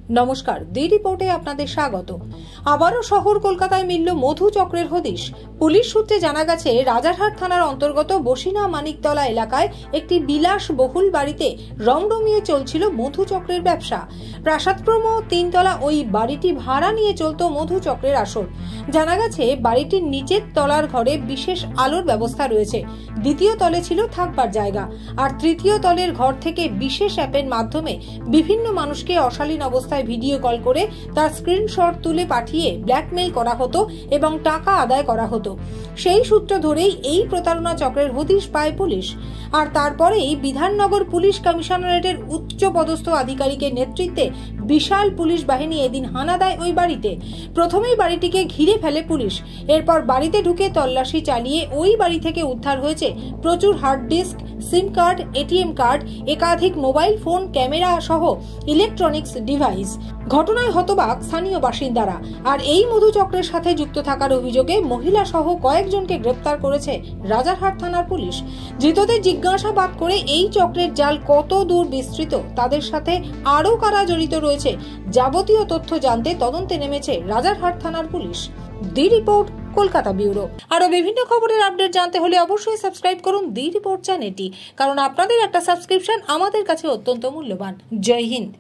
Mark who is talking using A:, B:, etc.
A: নমস্কার, দি রিপোর্টে আপনাদের স্বাগত। আবারও শহর কলকাতায় মিলল মধু চক্রের হদিশ। পুলিশ সূত্রে জানা গেছে, রাজারহাট থানার অন্তর্গত বসিনা মানিকতলা এলাকায় একটি বিলাসবহুল বাড়িতে রমরমিয়ে চলছিল মধু চক্রের ব্যবসা। প্রাসাদপ্রম 3 তলা ওই বাড়িটি ভাড়া নিয়ে চলত মধু চক্রের আসর। জানা গেছে, বাড়িটির নিচের তলার ঘরে বিশেষ আলোর ব্যবস্থা রয়েছে, দ্বিতীয় তলে ছিল থাকবার জায়গা, আর তৃতীয় তলের ঘর থেকে বিশেষ অ্যাপের মাধ্যমে বিভিন্ন মানুষকে অশালীন অবস্থায় ভিডিও কল করে তার স্ক্রিনশট তুলে পাঠিয়ে ব্ল্যাকমেইল করা হতো এবং টাকা আদায় করা হতো। সেই সূত্র ধরেই এই প্রতারণা চক্রের হদিশ পায় পুলিশ। আর তারপরেই বিধাননগর পুলিশ কমিশনারেটের উচ্চ পদস্থ আধিকারিকের নেতৃত্বে বিশাল পুলিশ বাহিনী এদিন হানা দেয় ওই বাড়িতে। প্রথমেই বাড়িটিকে ঘিরে ফেলে পুলিশ। এরপর বাড়িতে ঢুকে তল্লাশি চালিয়ে ওই বাড়ি থেকে উদ্ধার হয়েছে প্রচুর hard disk, SIM card, ATM card, একাধিক মোবাইল ফোন, ক্যামেরা সহ ইলেকট্রনিক্স ডিভাইস। ঘটনায় হতবাক স্থানীয় বাসিন্দারা। আর এই মধু চক্রের সাথে যুক্ত থাকার অভিযোগে মহিলা সহ কয়েকজনকে গ্রেপ্তার করেছে রাজারহাট থানার পুলিশ। ধৃতদের জিজ্ঞাসাবাদ করে এই চক্রের জাল কত দূর বিস্তৃত, তাদের সাথে আরও কারা জড়িত রয়েছে, যাবতীয় তথ্য জানতে তদন্তে নেমেছে রাজারহাট থানার পুলিশ। দি রিপোর্ট, কলকাতা ব্যুরো। আরো বিভিন্ন খবরের আপডেট জানতে হলে অবশ্যই সাবস্ক্রাইব করুন দি রিপোর্ট চ্যানেলটি, কারণ আপনাদের একটা সাবস্ক্রিপশন আমাদের কাছে অত্যন্ত মূল্যবান। জয় হিন্দ।